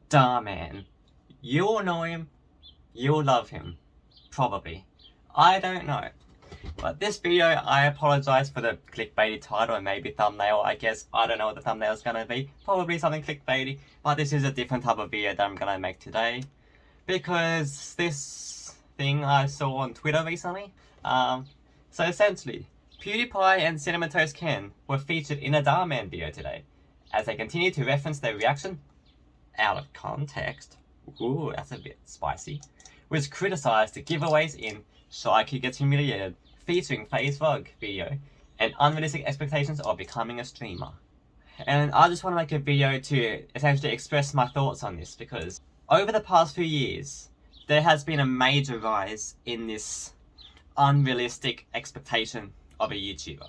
Dhar Mann. You'll know him, you'll love him. Probably. I don't know. But this video, I apologize for the clickbaity title and maybe thumbnail, I guess. I don't know what the thumbnail is gonna be. Probably something clickbaity. But this is a different type of video that I'm gonna make today. Because this thing I saw on Twitter recently. So essentially, PewDiePie and cinnamontoastken were featured in a Dhar Mann video today, as they continue to reference their reaction out of context. Ooh, that's a bit spicy. Was criticized the giveaways in Shy Kid Gets Humiliated, featuring FaZe Vlog video, and unrealistic expectations of becoming a streamer. And I just want to make a video to essentially express my thoughts on this, because over the past few years, there has been a major rise in this unrealistic expectation of a YouTuber.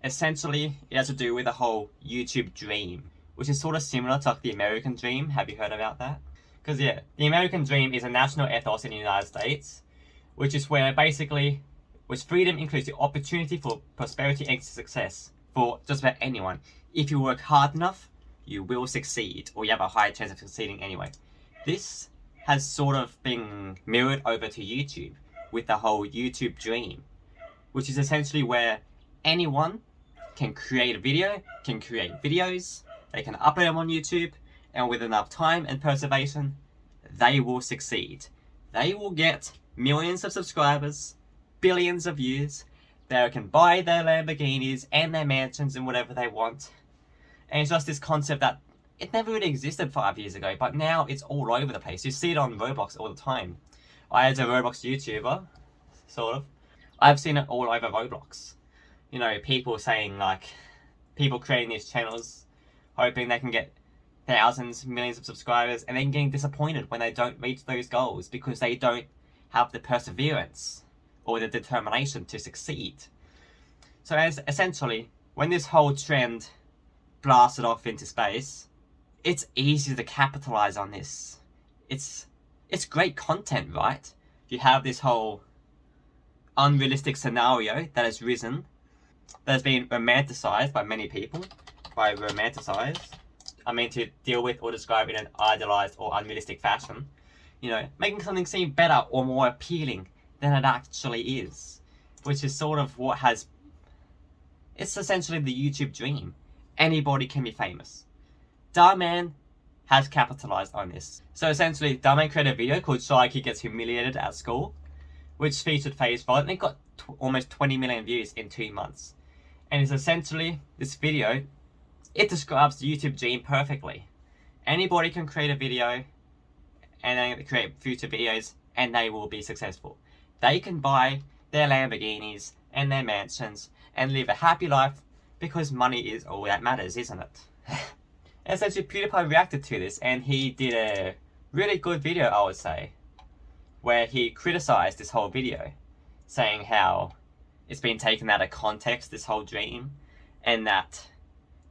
Essentially, it has to do with the whole YouTube dream, which is sort of similar to like the American dream. Have you heard about that? Because yeah, the American dream is a national ethos in the United States, which is where basically, which freedom includes the opportunity for prosperity and success for just about anyone. If you work hard enough, you will succeed, or you have a higher chance of succeeding anyway. This has sort of been mirrored over to YouTube with the whole YouTube dream, which is essentially where anyone can create a video, can create videos, they can upload them on YouTube, and with enough time and perseverance, they will succeed. They will get millions of subscribers, billions of views, they can buy their Lamborghinis and their mansions and whatever they want. And it's just this concept that it never really existed 5 years ago, but now it's all over the place. You see it on Roblox all the time. I, as a Roblox YouTuber, sort of, I've seen it all over Roblox. You know, people saying like, people creating these channels, hoping they can get thousands, millions of subscribers, and then getting disappointed when they don't reach those goals because they don't have the perseverance or the determination to succeed. So as essentially, when this whole trend blasted off into space, it's easy to capitalize on this. It's great content, right? You have this whole unrealistic scenario that has risen, that has been romanticized by many people. By romanticized, I mean to deal with or describe in an idealized or unrealistic fashion. You know, making something seem better or more appealing than it actually is. Which is sort of what has... It's essentially the YouTube dream. Anybody can be famous. Dhar Mann has capitalized on this. So essentially, Dhar Mann created a video called Shy Kid Gets Humiliated at School, which featured FaZe Vlog, and it got almost 20 million views in 2 months. And it's essentially, this video, it describes the YouTube dream perfectly. Anybody can create a video and then create future videos and they will be successful. They can buy their Lamborghinis and their mansions and live a happy life because money is all that matters, isn't it? Essentially, PewDiePie reacted to this and he did a really good video, I would say, where he criticized this whole video, saying how it's been taken out of context, this whole dream, and that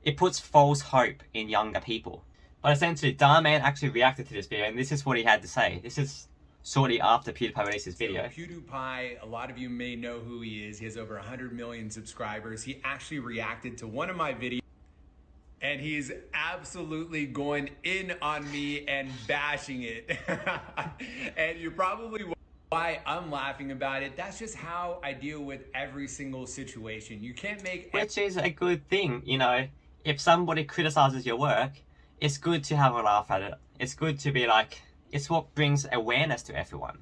it puts false hope in younger people. But essentially, Dhar Mann actually reacted to this video, and this is what he had to say. This is shortly after PewDiePie released his video. So PewDiePie, a lot of you may know who he is. He has over 100 million subscribers. He actually reacted to one of my videos, and he's absolutely going in on me and bashing it. And you're probably why I'm laughing about it. That's just how I deal with every single situation. You can't make... Which is a good thing, you know. If somebody criticizes your work, it's good to have a laugh at it. It's good to be like, it's what brings awareness to everyone.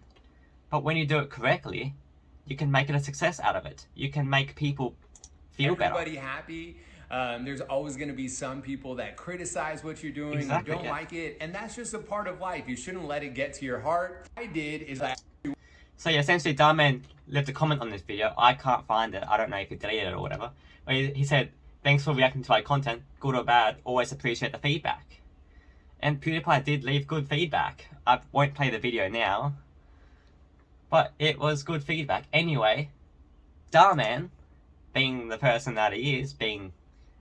But when you do it correctly, you can make it a success out of it. You can make people feel better. Everybody happy. There's always going to be some people that criticize what you're doing, exactly, don't like it, and that's just a part of life. You shouldn't let it get to your heart. What I did is I... So yeah, essentially Dhar Mann left a comment on this video. I can't find it. I don't know if he deleted it or whatever. But he said, "Thanks for reacting to my content, good or bad, always appreciate the feedback." And PewDiePie did leave good feedback. I won't play the video now, but it was good feedback. Anyway, Dhar Mann, being the person that he is, being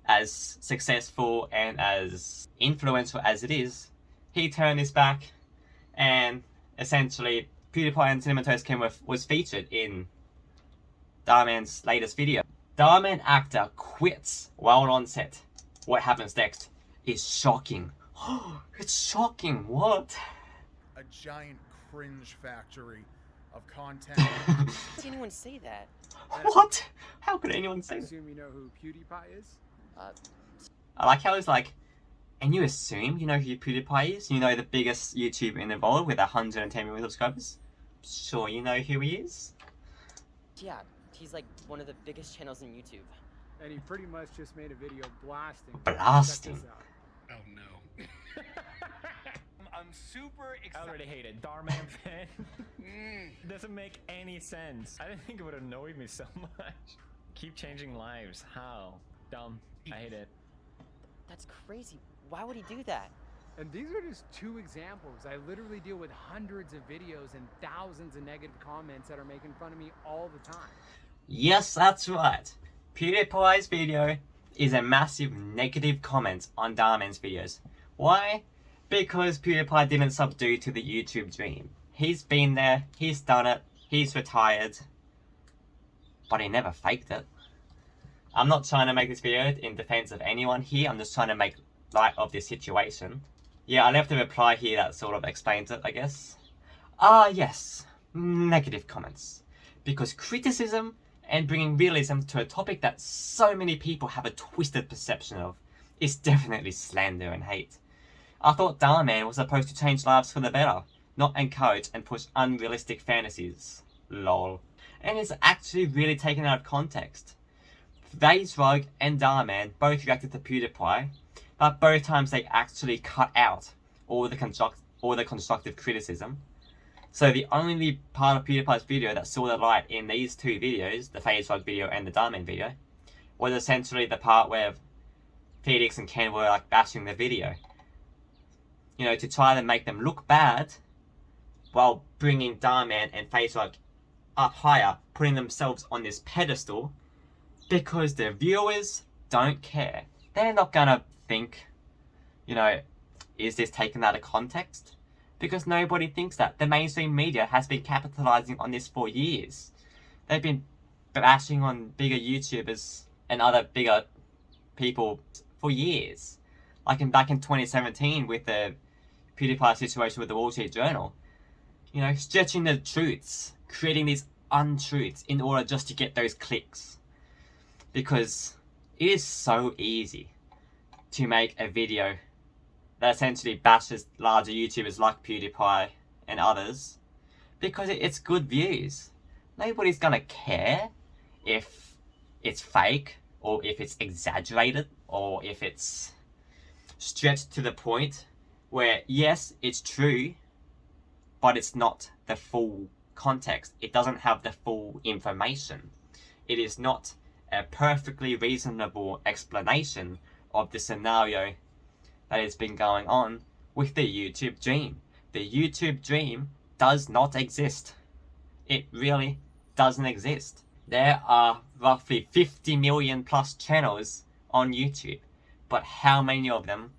as successful and as influential as it is, he turned his back, and essentially PewDiePie and cinnamontoastken was featured in Dhar Mann's latest video. Dhar Mann actor quits while on set. What happens next is shocking, It's shocking. What? A giant cringe factory of content. How does anyone say that? What? How could anyone I say that? assume you know who PewDiePie is? I like how it's like, and you assume you know who PewDiePie is? You know the biggest YouTuber in the world with 110 million subscribers? Sure you know who he is? Yeah, he's like one of the biggest channels on YouTube. And he pretty much just made a video blasting. Blasting. Check this out. Oh no. I'm super I excited. already hate it. Dhar Mann fan. Doesn't make any sense. I didn't think it would annoy me so much. Keep changing lives. How? Dumb. I hate it. That's crazy. Why would he do that? And these are just 2 examples. I literally deal with hundreds of videos and thousands of negative comments that are making fun of me all the time. Yes, that's right. PewDiePie's video is a massive negative comment on Dhar Mann's videos. Why? Because PewDiePie didn't subdue to the YouTube dream. He's been there, he's done it, he's retired, but he never faked it. I'm not trying to make this video in defense of anyone here, I'm just trying to make light of this situation. Yeah, I left a reply here that sort of explains it, I guess. Yes, negative comments. Because criticism and bringing realism to a topic that so many people have a twisted perception of is definitely slander and hate. I thought Dhar Mann was supposed to change lives for the better, not encourage and push unrealistic fantasies. Lol. And it's actually really taken out of context. FaZe Rug and Dhar Mann both reacted to PewDiePie, but both times they actually cut out all the constructive criticism. So the only part of PewDiePie's video that saw the light in these 2 videos, the FaZe Rug video and the Dhar Mann video, was essentially the part where Felix and Ken were like bashing the video. You know, to try to make them look bad while bringing Dhar Mann and FaZe Rug up higher, putting themselves on this pedestal because the viewers don't care. They're not gonna think, you know, is this taken out of context? Because nobody thinks that. The mainstream media has been capitalizing on this for years. They've been bashing on bigger YouTubers and other bigger people for years. Like back in 2017 with the PewDiePie situation with the Wall Street Journal. You know, stretching the truths, creating these untruths in order just to get those clicks. Because it is so easy to make a video that essentially bashes larger YouTubers like PewDiePie and others because it's good views. Nobody's gonna care if it's fake or if it's exaggerated or if it's stretched to the point where, yes, it's true, but it's not the full context. It doesn't have the full information. It is not a perfectly reasonable explanation of the scenario that has been going on with the YouTube dream. The YouTube dream does not exist. It really doesn't exist. There are roughly 50 million plus channels on YouTube, but how many of them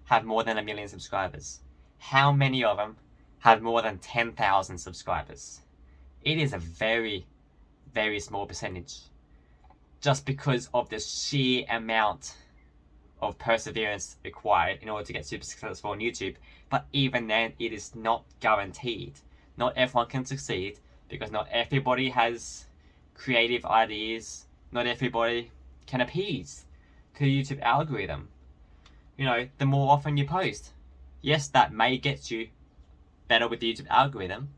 have more than 1 million subscribers? How many of them have more than 10,000 subscribers? It is a very, very small percentage. Just because of the sheer amount of perseverance required in order to get super successful on YouTube. But even then, it is not guaranteed. Not everyone can succeed because not everybody has creative ideas. Not everybody can appease to the YouTube algorithm. You know, the more often you post, yes, that may get you better with the YouTube algorithm,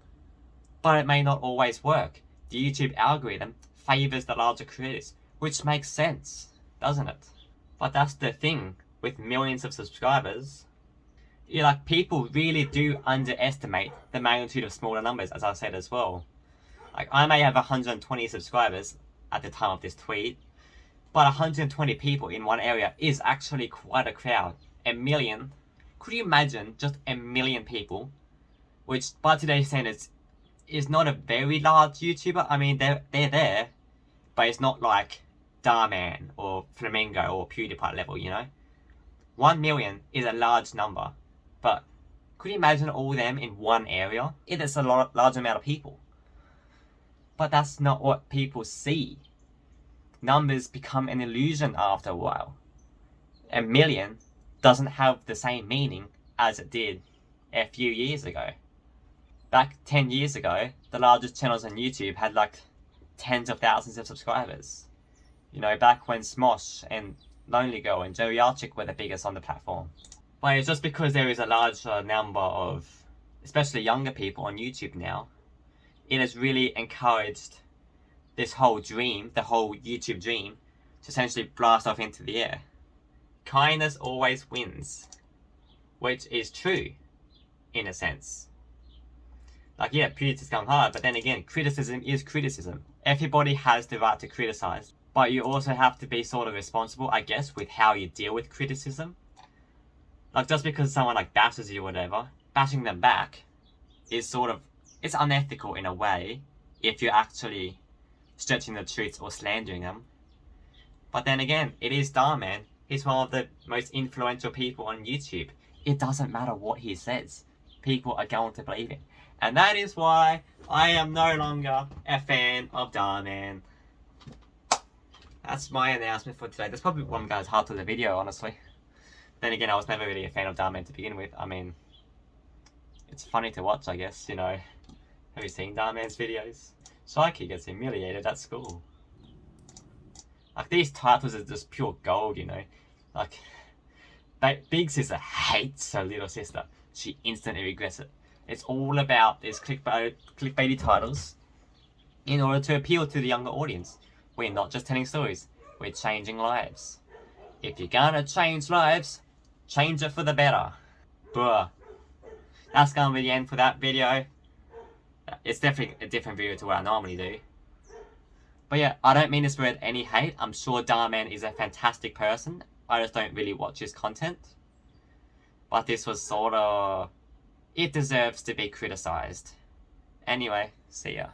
but it may not always work. The YouTube algorithm favors the larger creators, which makes sense, doesn't it? But that's the thing with millions of subscribers. You know, like, people really do underestimate the magnitude of smaller numbers, as I said as well. Like, I may have 120 subscribers at the time of this tweet, but 120 people in one area is actually quite a crowd. 1 million. Could you imagine just 1 million people, which by today's standards is not a very large YouTuber? I mean, they're there, but it's not like Dhar Mann or Flamingo or PewDiePie level, you know? 1 million is a large number, but could you imagine all them in one area? It is a large amount of people. But that's not what people see. Numbers become an illusion after a while. 1 million doesn't have the same meaning as it did a few years ago. Back 10 years ago, the largest channels on YouTube had like tens of thousands of subscribers. You know, back when Smosh and Lonely Girl and Joey Archick were the biggest on the platform. But it's just because there is a large number of, especially younger people on YouTube now, it has really encouraged this whole dream, the whole YouTube dream, to essentially blast off into the air. Kindness always wins, which is true, in a sense. Like, yeah, PewDiePie is going hard, but then again, criticism is criticism. Everybody has the right to criticize, but you also have to be sort of responsible, I guess, with how you deal with criticism. Like, just because someone like bashes you or whatever, bashing them back is sort of, it's unethical in a way if you're actually stretching the truth or slandering them. But then again, it is Dhar Mann. He's one of the most influential people on YouTube. It doesn't matter what he says. People are going to believe it. And that is why I am no longer a fan of Dhar Mann. That's my announcement for today. That's probably one of the guys' heart of the video, honestly. Then again, I was never really a fan of Dhar Mann to begin with. I mean, it's funny to watch, I guess, you know. Have you seen Dhar Mann's videos? Psyche gets humiliated at school. Like, these titles are just pure gold, you know. Like, Big Sister hates her little sister. She instantly regrets it. It's all about these clickbaity titles in order to appeal to the younger audience. We're not just telling stories, we're changing lives. If you're gonna change lives, change it for the better. Bruh. That's gonna be the end for that video. It's definitely a different video to what I normally do. But yeah, I don't mean to spread any hate. I'm sure Dhar Mann is a fantastic person. I just don't really watch his content. But this was sort of... it deserves to be criticized. Anyway, see ya.